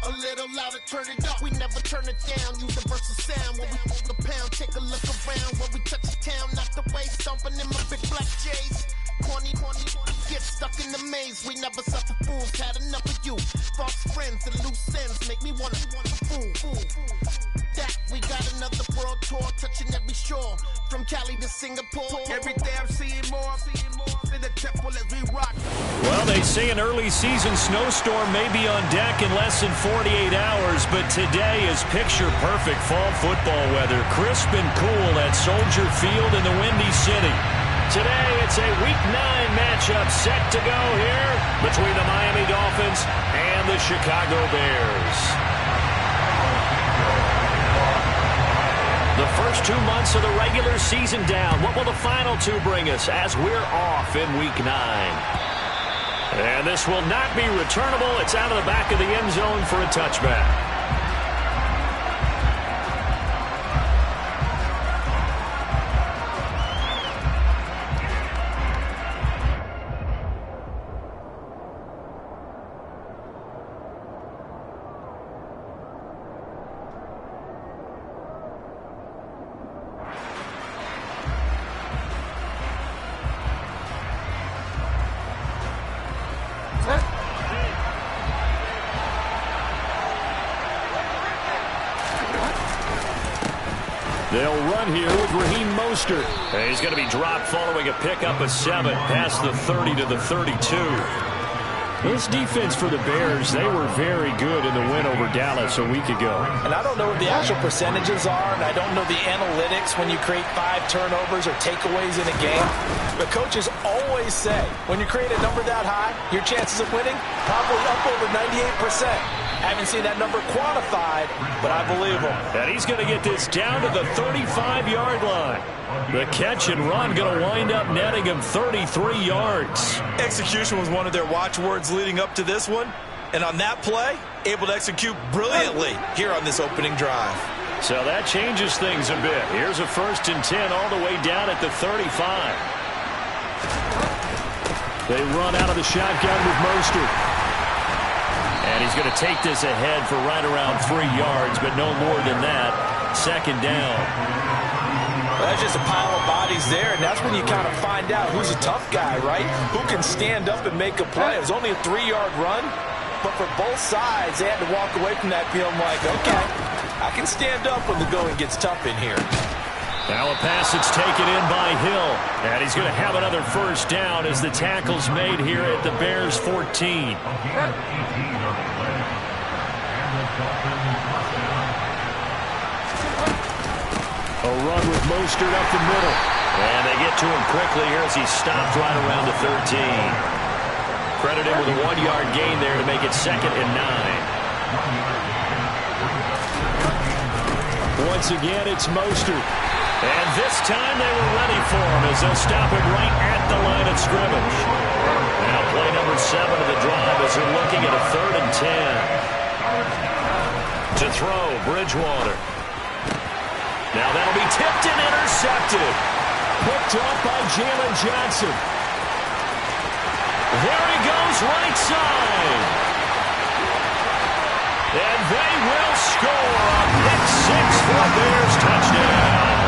A little louder, turn it up. We never turn it down. Universal sound when we pull the pound. Take a look around when we touch the town. Knock the way, stomping in my big black J's. Corny, get stuck in the maze. We never suffer fools. Had enough of you. False friends and loose ends make me wanna fool. That we got another world tour, touching every shore, from Cali to Singapore. Every day I'm seeing more in the temple as we rock. Well, they say an early season snowstorm may be on deck in less than 48 hours, but today is picture-perfect fall football weather. Crisp and cool at Soldier Field in the Windy City. Today, it's a Week 9 matchup set to go here between the Miami Dolphins and the Chicago Bears. The first 2 months of the regular season down. What will the final two bring us as we're off in Week 9? And this will not be returnable. It's out of the back of the end zone for a touchback. They'll run here with Raheem Mostert. And he's going to be dropped following a pickup of 7 past the 30 to the 32. This defense for the Bears, they were very good in the win over Dallas a week ago. And I don't know what the actual percentages are, and I don't know the analytics when you create 5 turnovers or takeaways in a game. But coaches always say, when you create a number that high, your chances of winning probably up over 98%. I haven't seen that number quantified, but I believe him. And he's going to get this down to the 35-yard line. The catch and run going to wind up netting him 33 yards. Execution was one of their watchwords leading up to this one. And on that play, able to execute brilliantly here on this opening drive. So that changes things a bit. Here's a 1st and 10 all the way down at the 35. They run out of the shotgun with Mostert. And he's going to take this ahead for right around 3 yards, but no more than that. 2nd down. Well, that's just a pile of bodies there, and that's when you kind of find out who's a tough guy, right? Who can stand up and make a play. It was only a 3-yard run, but for both sides, they had to walk away from that feeling like, okay, I can stand up when the going gets tough in here. Now a pass that's taken in by Hill. And he's going to have another 1st down as the tackle's made here at the Bears 14. A run with Mostert up the middle. And they get to him quickly here as he stopped right around the 13. Credit him with a 1-yard gain there to make it 2nd and 9. Once again, it's Mostert. And this time they were ready for him as they'll stop him right at the line of scrimmage. Now play number 7 of the drive as they're looking at a 3rd and 10. To throw, Bridgewater. Now that'll be tipped and intercepted. Picked off by Jalen Johnson. There he goes, right side. And they will score a pick 6 for a Bears touchdown.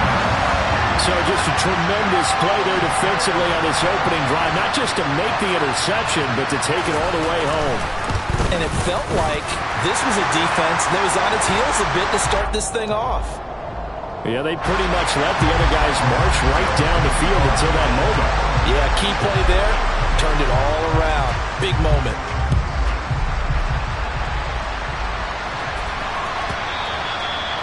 So just a tremendous play there defensively on this opening drive. Not just to make the interception, but to take it all the way home. And it felt like this was a defense that was on its heels a bit to start this thing off. Yeah, they pretty much let the other guys march right down the field until that moment. Yeah, key play there. Turned it all around. Big moment.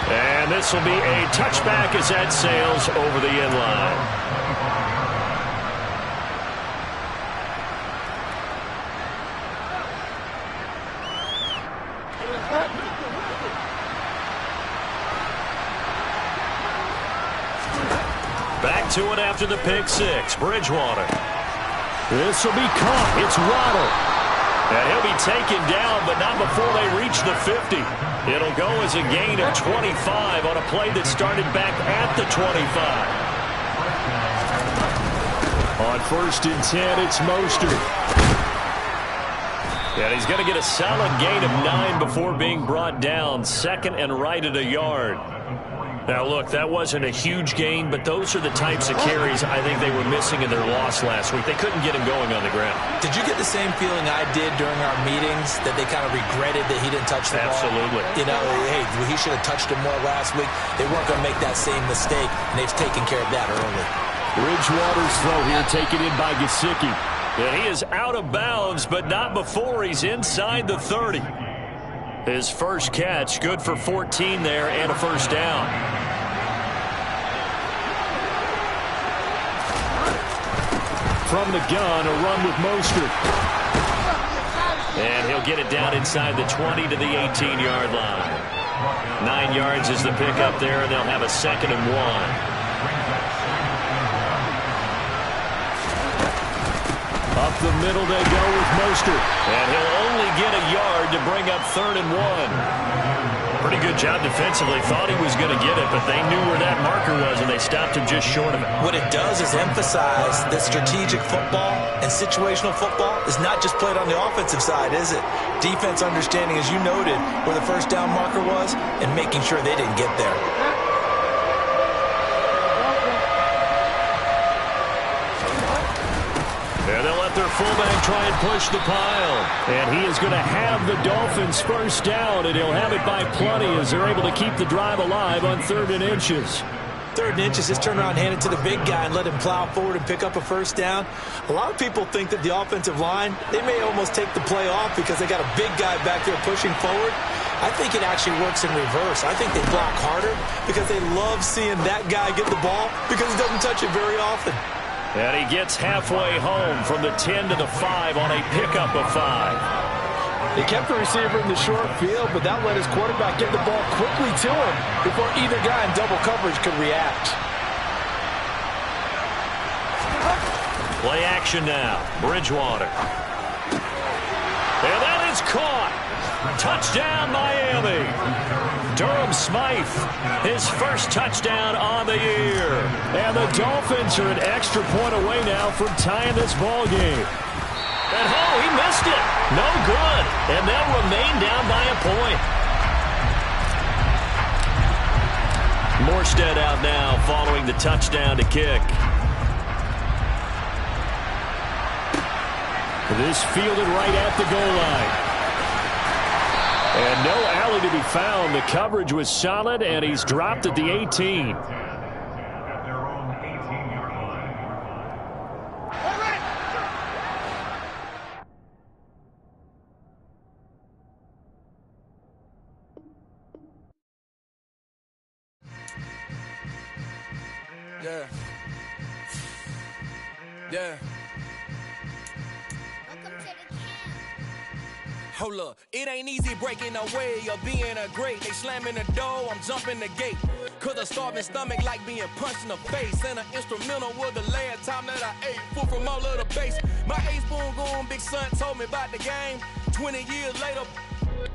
And this will be a touchback as that sails over the end line. Back to it after the pick 6. Bridgewater. This will be caught. It's Waddle. And he'll be taken down, but not before they reach the 50. It'll go as a gain of 25 on a play that started back at the 25. On 1st and 10, it's Mostert. And he's going to get a solid gain of 9 before being brought down. Second and right at a yard. Now, look, that wasn't a huge gain, but those are the types of carries I think they were missing in their loss last week. They couldn't get him going on the ground. Did you get the same feeling I did during our meetings, that they kind of regretted that he didn't touch the ball? Absolutely. You know, hey, he should have touched him more last week. They weren't going to make that same mistake, and they've taken care of that early. Bridgewater's throw here taken in by Gesicki. And he is out of bounds, but not before he's inside the 30. His first catch, good for 14 there and a first down. From the gun, a run with Mostert. And he'll get it down inside the 20 to the 18-yard line. 9 yards is the pickup there, and they'll have a 2nd and 1. Up the middle they go with Mostert. And he'll only get a yard to bring up 3rd and 1. Pretty good job defensively. Thought he was going to get it, but they knew where that marker was, and they stopped him just short of it. What it does is emphasize that strategic football and situational football is not just played on the offensive side, is it? Defense understanding, as you noted, where the first down marker was and making sure they didn't get there. And they'll let their fullback try and push the pile. And he is going to have the Dolphins first down, and he'll have it by plenty as they're able to keep the drive alive on 3rd and inches. 3rd and inches, just turn around, hand it to the big guy, and let him plow forward and pick up a first down. A lot of people think that the offensive line, they may almost take the play off because they got a big guy back there pushing forward. I think it actually works in reverse. I think they block harder because they love seeing that guy get the ball because he doesn't touch it very often. And he gets halfway home from the 10 to the 5 on a pickup of 5. They kept the receiver in the short field, but that let his quarterback get the ball quickly to him before either guy in double coverage could react. Play action now. Bridgewater. And that is caught. Touchdown, Miami. Durham Smythe, his first touchdown on the year. And the Dolphins are an extra point away now from tying this ball game. And oh, he missed it. No good. And they'll remain down by a point. Morstead out now following the touchdown to kick. This fielded right at the goal line. And no alley to be found. The coverage was solid, and he's dropped at the 18. Yeah. Yeah. Hold up, it ain't easy breaking away or being a great. They slamming the door, I'm jumping the gate. Cause a starving stomach like being punched in the face. And an instrumental was the last time that I ate food from all of the base. My A-spoon going big son told me about the game. 20 years later,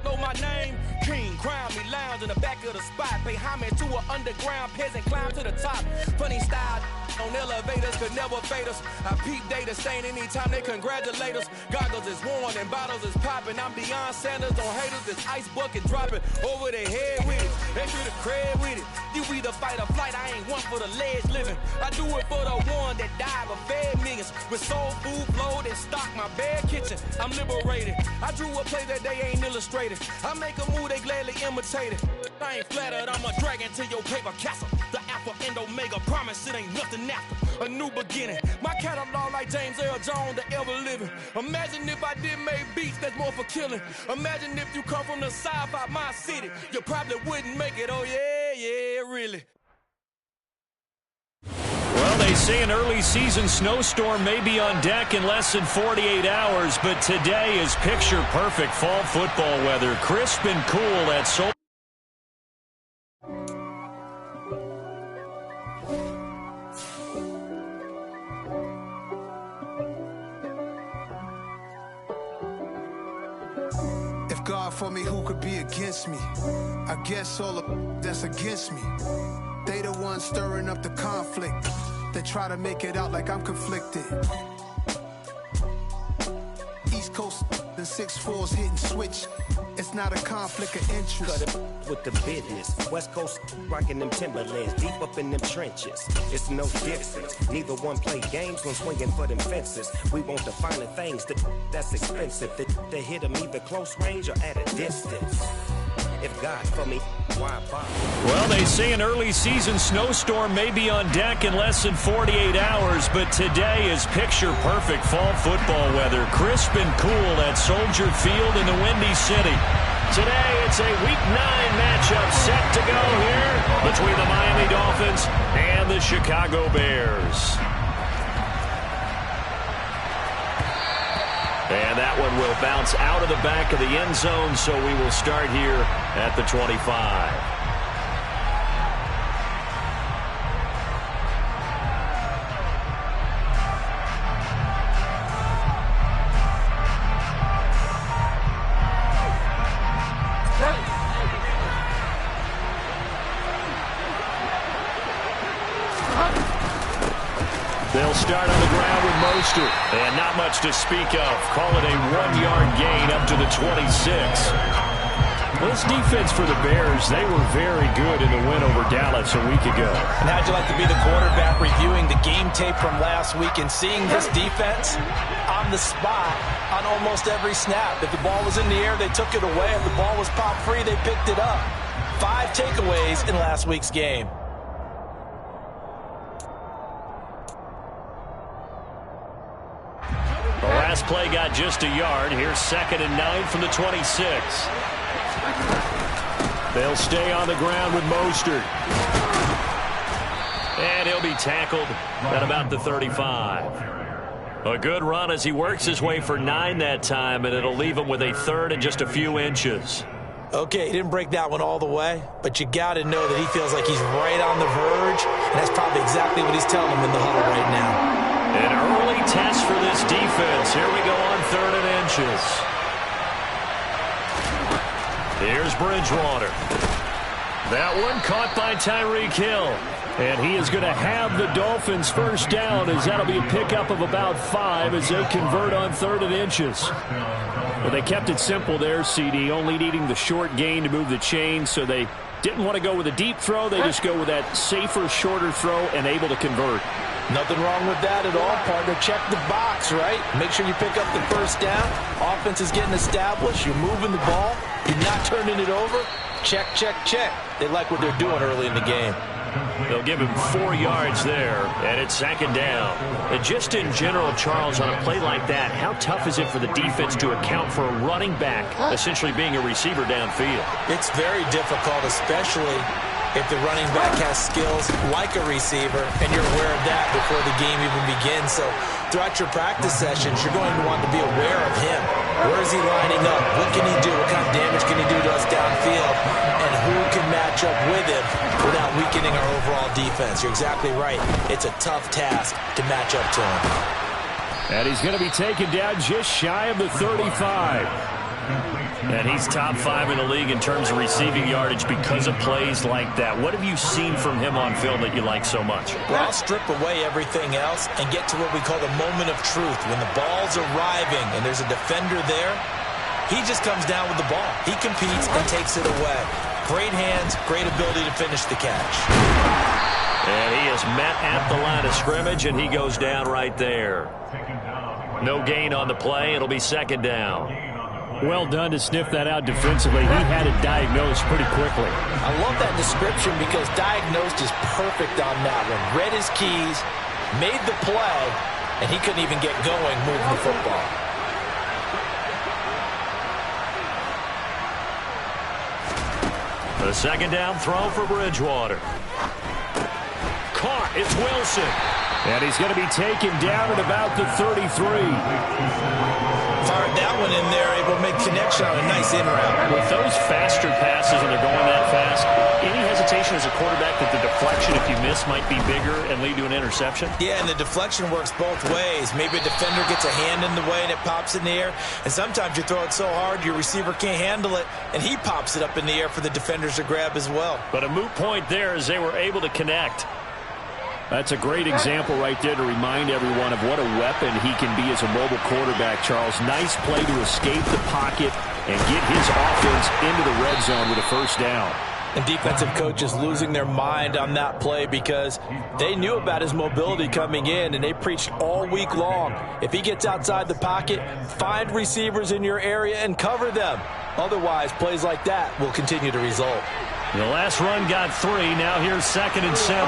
know my name. King, crown me, lounge in the back of the spot. Pay homage to an underground peasant, climb to the top. Funny style on elevators could never fade us. I peep data stain anytime they congratulate us. Goggles is worn and bottles is popping. I'm Deion Sanders on haters, this ice bucket dropping over their head with it. They do the cred with it. You either fight or flight, I ain't one for the ledge living. I do it for the one that died but fed millions. With soul food flowed and stock my bad kitchen. I'm liberated. I drew a play that they ain't illustrated. I make a move, they gladly imitate it. I ain't flattered, I'm a dragon to your paper castle. The Alpha and Omega, promise it ain't nothing after. A new beginning. My catalog like James Earl Jones, the ever living. Imagine if I did make beats that's more for killing. Imagine if you come from the south out my city. You probably wouldn't make it, oh yeah, really. Well, they say an early season snowstorm may be on deck in less than 48 hours, but today is picture-perfect fall football weather. Crisp and cool at Soldier. If God for me, who could be against me? I guess all the that's against me. They the ones stirring up the conflict. They try to make it out like I'm conflicted. East Coast The 6'4's hitting switch. It's not a conflict of interest. Cut it with the business. West Coast rocking them Timberlands, deep up in them trenches. It's no difference. Neither one play games when swinging for them fences. We want the finer things that's expensive. They hit them either close range or at a distance. If God for me, why bother? Well, they say an early season snowstorm may be on deck in less than 48 hours, but today is picture-perfect fall football weather. Crisp and cool at Soldier Field in the Windy City. Today, it's a Week 9 matchup set to go here between the Miami Dolphins and the Chicago Bears. And that one will bounce out of the back of the end zone, so we will start here at the 25. They'll start on the ground with Mostert. And not much to speak of. Call it a 1-yard gain up to the 26. Well, this defense for the Bears, they were very good in the win over Dallas a week ago. And how'd you like to be the quarterback reviewing the game tape from last week and seeing this defense on the spot on almost every snap? If the ball was in the air, they took it away. If the ball was pop free, they picked it up. 5 takeaways in last week's game. The last play got just a yard. Here's 2nd and 9 from the 26. They'll stay on the ground with Mostert. And he'll be tackled at about the 35. A good run as he works his way for 9 that time, and it'll leave him with a 3rd and just a few inches. Okay, he didn't break that one all the way, but you got to know that he feels like he's right on the verge, and that's probably exactly what he's telling him in the huddle right now. An early test for this defense. Here we go on 3rd and inches. Here's Bridgewater. That one caught by Tyreek Hill. And he is going to have the Dolphins first down, as that'll be a pickup of about 5 as they convert on 3rd and inches. Well, they kept it simple there, CD, only needing the short gain to move the chain, so they didn't want to go with a deep throw. They just go with that safer, shorter throw and able to convert. Nothing wrong with that at all, partner. Check the box, right? Make sure you pick up the first down. Offense is getting established. You're moving the ball. You're not turning it over. Check, check, check. They like what they're doing early in the game. They'll give him 4 yards there, and it's 2nd down. And just in general, Charles, on a play like that, how tough is it for the defense to account for a running back essentially being a receiver downfield? It's very difficult, especially if the running back has skills like a receiver, and you're aware of that before the game even begins. So throughout your practice sessions, you're going to want to be aware of him. Where is he lining up? What can he do? What kind of damage can he do to us downfield? And who can match up with him without weakening our overall defense? You're exactly right. It's a tough task to match up to him. And he's going to be taken down just shy of the 35. And he's top 5 in the league in terms of receiving yardage because of plays like that. What have you seen from him on film that you like so much? Well, I'll strip away everything else and get to what we call the moment of truth. When the ball's arriving and there's a defender there, he just comes down with the ball. He competes and takes it away. Great hands, great ability to finish the catch. And he is met at the line of scrimmage, and he goes down right there. No gain on the play. It'll be 2nd down. Well done to sniff that out defensively. He had it diagnosed pretty quickly. I love that description because diagnosed is perfect on that one. Read his keys, made the play, and he couldn't even get going moving the football. The 2nd down throw for Bridgewater. Caught. It's Wilson. And he's going to be taken down at about the 33. Fired that one in there, able to make connection on a nice in route. With those faster passes and they're going that fast, any hesitation as a quarterback that the deflection, if you miss, might be bigger and lead to an interception? Yeah, and the deflection works both ways. Maybe a defender gets a hand in the way and it pops in the air. And sometimes you throw it so hard your receiver can't handle it, and he pops it up in the air for the defenders to grab as well. But a moot point there as they were able to connect. That's a great example right there to remind everyone of what a weapon he can be as a mobile quarterback, Charles. Nice play to escape the pocket and get his offense into the red zone with a first down. And defensive coaches losing their mind on that play because they knew about his mobility coming in, and they preached all week long. If he gets outside the pocket, find receivers in your area and cover them. Otherwise, plays like that will continue to result. The last run got 3. Now here's 2nd and 7.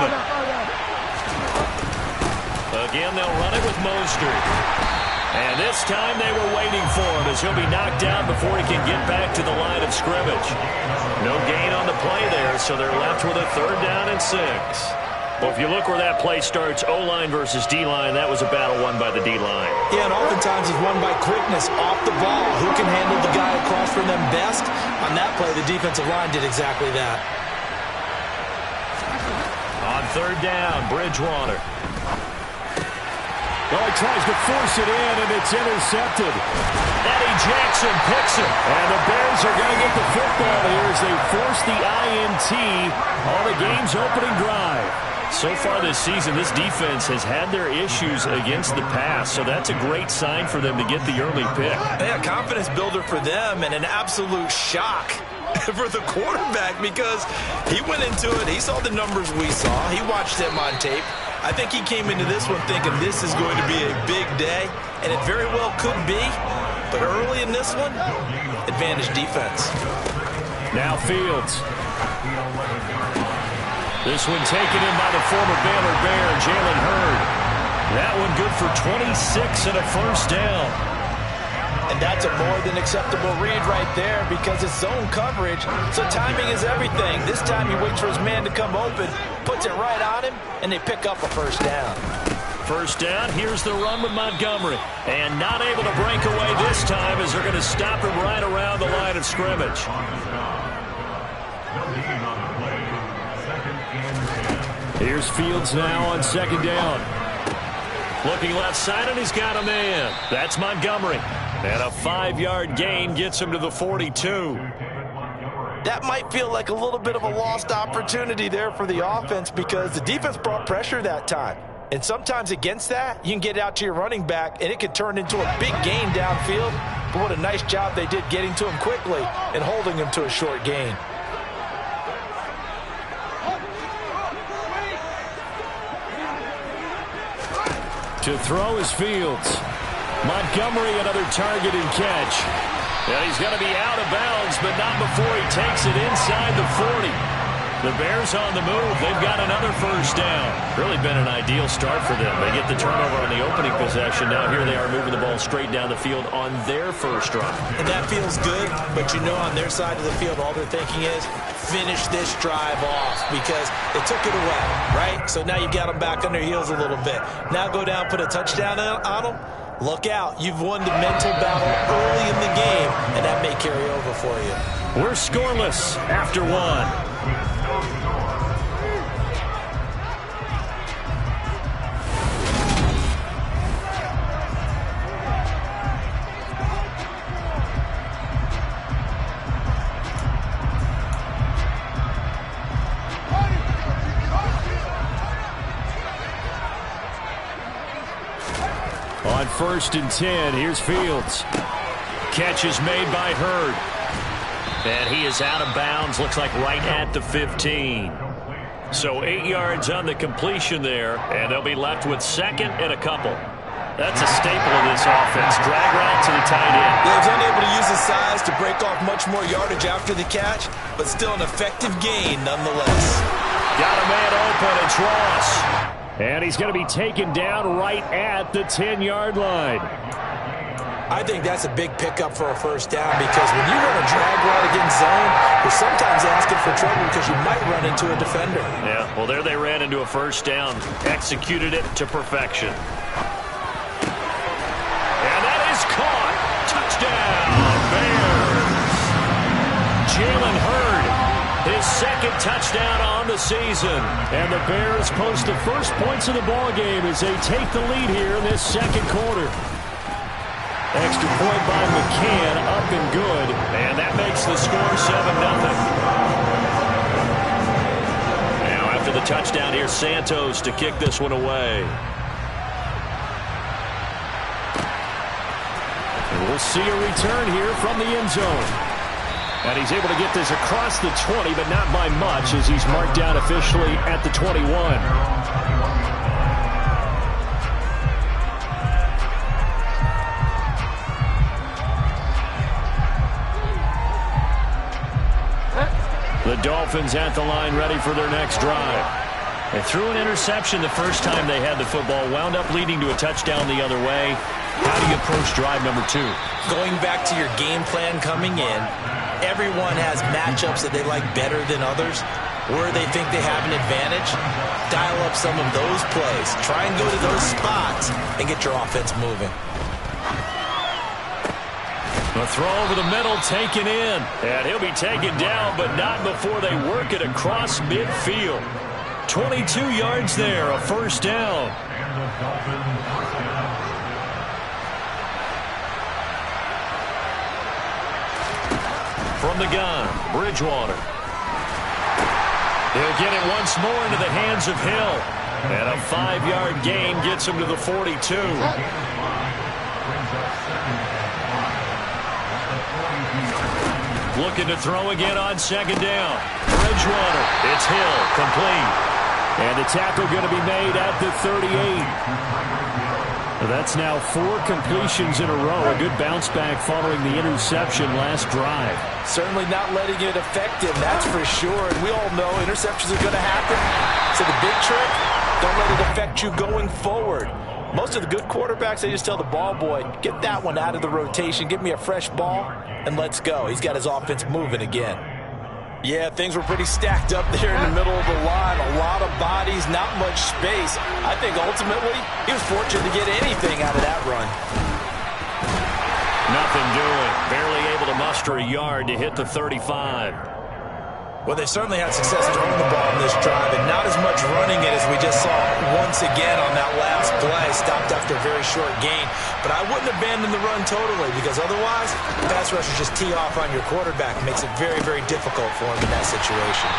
Again, they'll run it with Mostert. And this time they were waiting for him as he'll be knocked down before he can get back to the line of scrimmage. No gain on the play there, so they're left with a 3rd down and 6. Well, if you look where that play starts, O-line versus D-line, that was a battle won by the D-line. Yeah, and oftentimes it's won by quickness off the ball. Who can handle the guy across from them best? On that play, the defensive line did exactly that. On 3rd down, Bridgewater. Well, he tries to force it in, and it's intercepted. Eddie Jackson picks it. And the Bears are going to get the football here as they force the INT on the game's opening drive. So far this season, this defense has had their issues against the pass, so that's a great sign for them to get the early pick. Yeah, confidence builder for them and an absolute shock for the quarterback because he went into it. He saw the numbers we saw. He watched them on tape. I think he came into this one thinking this is going to be a big day, and it very well could be. But early in this one, advantage defense. Now Fields. This one taken in by the former Baylor Bear, Jalen Hurd. That one good for 26 and a first down. And that's a more than acceptable read right there because it's zone coverage, so timing is everything. This time he waits for his man to come open, puts it right on him, and they pick up a first down. First down, here's the run with Montgomery. And not able to break away this time as they're going to stop him right around the line of scrimmage. Here's Fields now on 2nd down. Looking left side, and he's got a man. That's Montgomery. And a 5-yard gain gets him to the 42. That might feel like a little bit of a lost opportunity there for the offense because the defense brought pressure that time. And sometimes against that, you can get out to your running back, and it could turn into a big gain downfield. But what a nice job they did getting to him quickly and holding him to a short gain. To throw is Fields. Montgomery, another target and catch. Yeah, he's going to be out of bounds, but not before he takes it inside the 40. The Bears on the move. They've got another first down. Really been an ideal start for them. They get the turnover on the opening possession. Now here they are moving the ball straight down the field on their first drive. And that feels good, but you know on their side of the field, all they're thinking is finish this drive off because they took it away, right? So now you've got them back on their heels a little bit. Now go down, put a touchdown on them. Look out. You've won the mental battle early in the game, and that may carry over for you. We're scoreless after 1. On 1st and 10, here's Fields. Catch is made by Hurd. And he is out of bounds, looks like right at the 15. So 8 yards on the completion there, and they'll be left with 2nd and a couple. That's a staple of this offense. Drag route to the tight end. He was unable to use his size to break off much more yardage after the catch, but still an effective gain nonetheless. Got a man open, it's Ross. And he's going to be taken down right at the 10-yard line. I think that's a big pickup for a first down because when you run a drag route against zone, you're sometimes asking for trouble because you might run into a defender. Yeah, well, there they ran into a first down. Executed it to perfection. And that is caught. Touchdown, Bears. Jalen Hurd, his 2nd touchdown on the season. And the Bears post the first points of the ball game as they take the lead here in this 2nd quarter. Extra point by McCann, up and good. And that makes the score 7-0. Now after the touchdown here. Santos to kick this one away. And we'll see a return here from the end zone. And he's able to get this across the 20, but not by much as he's marked down officially at the 21. The Dolphins at the line ready for their next drive. They threw an interception the first time they had the football, wound up leading to a touchdown the other way. How do you approach drive number 2? Going back to your game plan coming in, everyone has matchups that they like better than others. Where they think they have an advantage, dial up some of those plays. Try and go to those spots and get your offense moving. A throw over the middle taken in. And he'll be taken down, but not before they work it across midfield. 22 yards there, a first down. From the gun, Bridgewater. He'll get it once more into the hands of Hill. And a 5-yard gain gets him to the 42. Looking to throw again on second down. Bridgewater. It's Hill. Complete. And the tackle going to be made at the 38. That's now 4 completions in a row. A good bounce back following the interception last drive. Certainly not letting it affect him, that's for sure. And we all know interceptions are going to happen. So the big trick, don't let it affect you going forward. Most of the good quarterbacks, they just tell the ball boy, get that one out of the rotation, give me a fresh ball, and let's go. He's got his offense moving again. Yeah, things were pretty stacked up there in the middle of the line. A lot of bodies, not much space. I think ultimately he was fortunate to get anything out of that run. Nothing doing. Barely able to muster a yard to hit the 35. Well, they certainly had success throwing the ball in this drive, and not as much running it as we just saw once again on that last play. Stopped after a very short gain. But I wouldn't abandon the run totally, because otherwise, pass rushers just tee off on your quarterback. Makes it very, very difficult for him in that situation.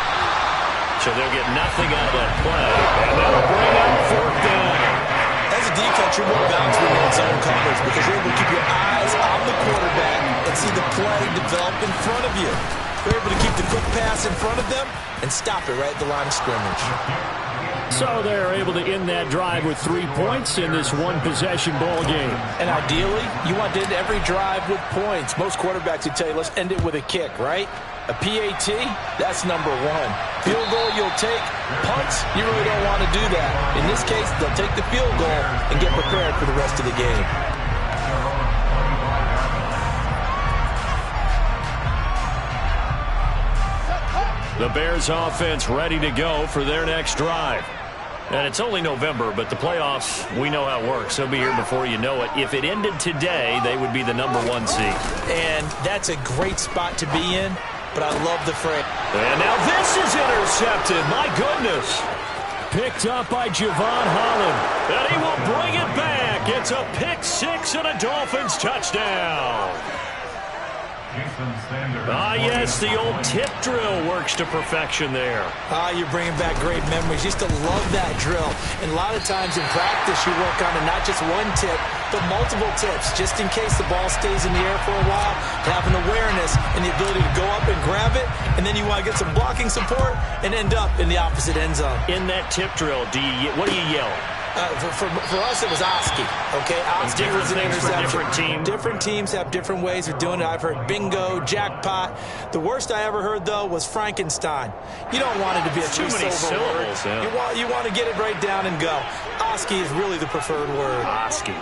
So they'll get nothing out of that play, and that'll bring up 4th down. As a defense, you're more balanced when you're in zone coverage because you're able to keep your eyes on the quarterback and see the play develop in front of you. They're able to keep the quick pass in front of them and stop it right at the line of scrimmage. So they're able to end that drive with 3 points in this one-possession ball game. And ideally, you want to end every drive with points. Most quarterbacks would tell you, let's end it with a kick, right? A PAT, that's number 1. Field goal you'll take. Punts, you really don't want to do that. In this case, they'll take the field goal and get prepared for the rest of the game. The Bears offense ready to go for their next drive. And it's only November, but the playoffs, we know how it works. They'll be here before you know it. If it ended today, they would be the number 1 seed. And that's a great spot to be in, but I love the frame. And now this is intercepted. My goodness. Picked up by Javon Holland. And he will bring it back. It's a pick 6 and a Dolphins touchdown. Yes, the old tip drill works to perfection there. You're bringing back great memories. Used to love that drill. And a lot of times in practice, you work on it, not just one tip, but multiple tips, just in case the ball stays in the air for a while, have an awareness and the ability to go up and grab it, and then you want to get some blocking support and end up in the opposite end zone. In that tip drill, what do you yell? For us, it was Oski. Okay, Oski was an interception. Different teams. Different teams have different ways of doing it. I've heard bingo, jackpot. The worst I ever heard, though, was Frankenstein. You don't want it to be a too many syllables. Yeah. You want to get it right down and go. Oski is really the preferred word. Oski.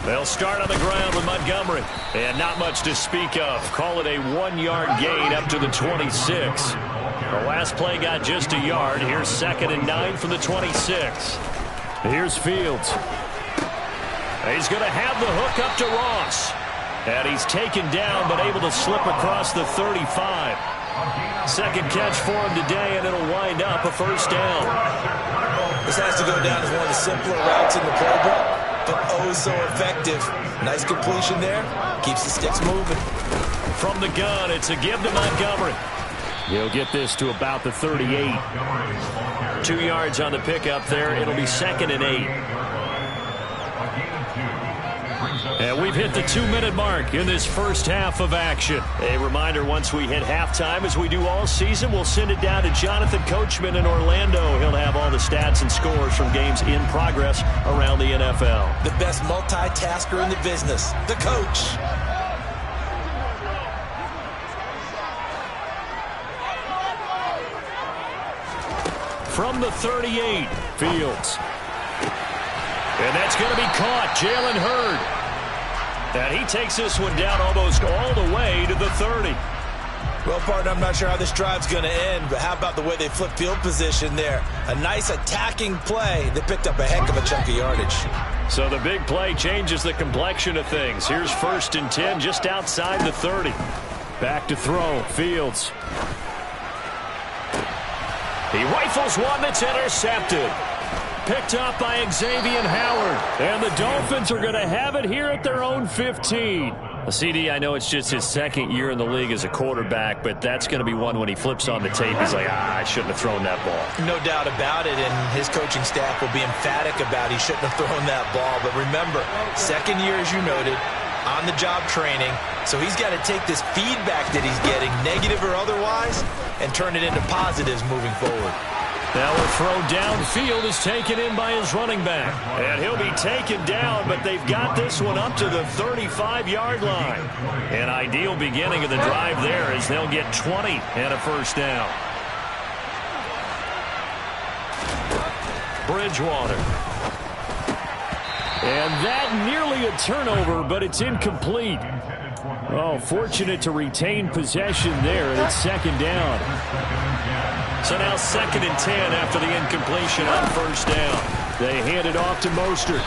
They'll start on the ground with Montgomery. And not much to speak of. Call it a 1-yard gain up to the 26. The last play got just a yard. Here's 2nd and 9 from the 26. Here's Fields. He's going to have the hook up to Ross. And he's taken down but able to slip across the 35. Second catch for him today, and it'll wind up a first down. This has to go down as one of the simpler routes in the playbook, but oh so effective. Nice completion there. Keeps the sticks moving. From the gun, it's a give to Montgomery. He'll get this to about the 38. 2 yards on the pickup there. It'll be 2nd and 8. And we've hit the 2-minute mark in this first half of action. A reminder, once we hit halftime, as we do all season, we'll send it down to Jonathan Coachman in Orlando. He'll have all the stats and scores from games in progress around the NFL. The best multitasker in the business, the coach. From the 38, Fields. And that's going to be caught. Jalen Hurd. And he takes this one down almost all the way to the 30. Well, partner, I'm not sure how this drive's going to end, but how about the way they flip field position there? A nice attacking play. They picked up a heck of a chunk of yardage. So the big play changes the complexion of things. Here's 1st and 10 just outside the 30. Back to throw. Fields. He rifles one that's intercepted. Picked up by Xavier Howard. And the Dolphins are going to have it here at their own 15. CD, I know it's just his 2nd year in the league as a quarterback, but that's going to be one when he flips on the tape. He's like, I shouldn't have thrown that ball. No doubt about it, and his coaching staff will be emphatic about he shouldn't have thrown that ball. But remember, 2nd year, as you noted, on-the-job training, so he's got to take this feedback that he's getting, negative or otherwise, and turn it into positives moving forward. Now a throw downfield is taken in by his running back. And he'll be taken down, but they've got this one up to the 35-yard line. An ideal beginning of the drive there as they'll get 20 and a 1st down. Bridgewater. And that nearly a turnover, but it's incomplete. Oh, fortunate to retain possession there, and it's 2nd down. So now 2nd and 10 after the incompletion on 1st down. They hand it off to Mostert.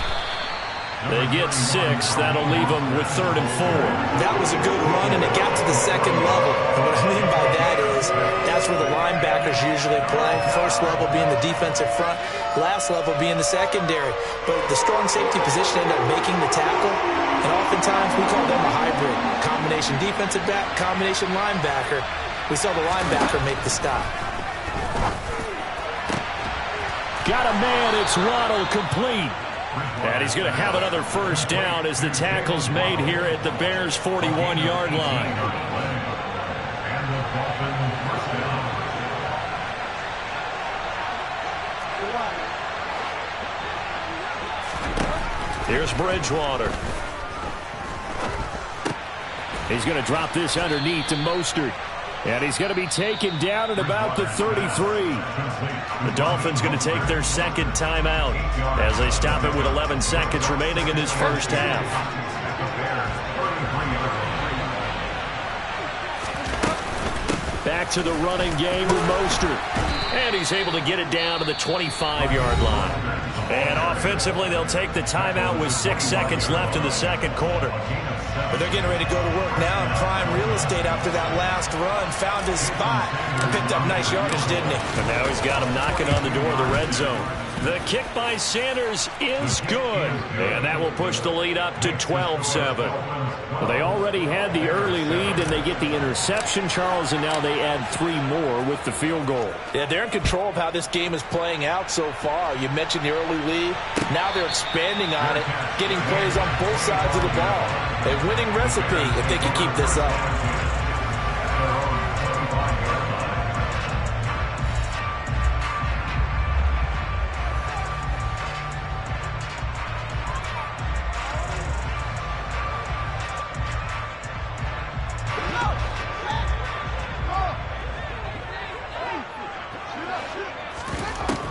They get 6. That'll leave them with 3rd and 4. That was a good run, and it got to the 2nd level. And what I mean by that is that's where the linebackers usually play. 1st level being the defensive front, last level being the secondary. But the strong safety position ended up making the tackle. And oftentimes we call them a hybrid. Combination defensive back, combination linebacker. We saw the linebacker make the stop. Got a man, it's Waddle, complete. And he's going to have another 1st down as the tackle's made here at the Bears' 41-yard line. Here's Bridgewater. He's going to drop this underneath to Mostert. And he's going to be taken down at about the 33. The Dolphins going to take their 2nd timeout as they stop it with 11 seconds remaining in this first half. Back to the running game with Mostert. And he's able to get it down to the 25-yard line. And offensively, they'll take the timeout with 6 seconds left in the 2nd quarter. But they're getting ready to go to work now in prime real estate after that last run. Found his spot and picked up nice yardage, didn't he? And now he's got him knocking on the door of the red zone. The kick by Sanders is good. And that will push the lead up to 12-7. Well, they already had the early lead, and they get the interception, Charles, and now they add 3 more with the field goal. Yeah, they're in control of how this game is playing out so far. You mentioned the early lead. Now they're expanding on it, getting plays on both sides of the ball. A winning recipe if they can keep this up.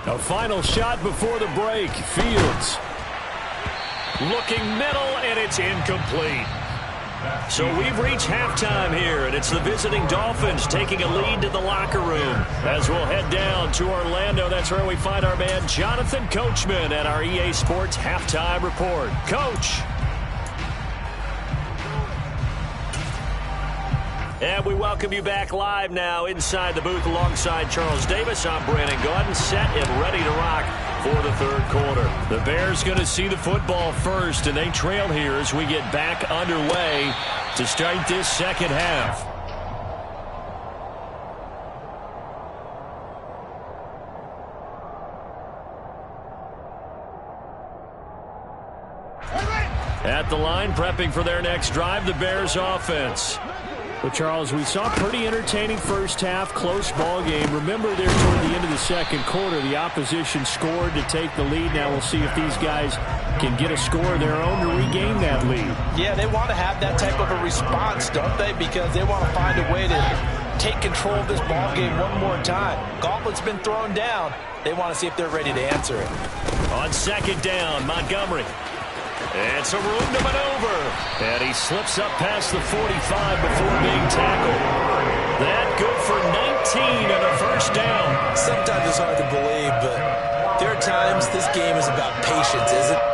A final shot before the break. Fields. Looking middle, and it's incomplete. So we've reached halftime here, and it's the visiting Dolphins taking a lead to the locker room. As we'll head down to Orlando, that's where we find our man Jonathan Coachman at our EA Sports Halftime Report. Coach. And we welcome you back live now inside the booth alongside Charles Davis. I'm Brandon Gaudin, set and ready to rock for the 3rd quarter. The Bears going to see the football first, and they trail here as we get back underway to start this 2nd half. At the line, prepping for their next drive, the Bears offense. Well, Charles, we saw a pretty entertaining first half, close ball game. Remember there toward the end of the second quarter, the opposition scored to take the lead. Now we'll see if these guys can get a score of their own to regain that lead. Yeah, they want to have that type of a response, don't they? Because they want to find a way to take control of this ball game one more time. Gauntlet's been thrown down. They want to see if they're ready to answer it. On second down, Montgomery. It's a room to maneuver. And he slips up past the 45 before being tackled. That good for 19 and a first down. Sometimes it's hard to believe, but there are times this game is about patience, isn't it?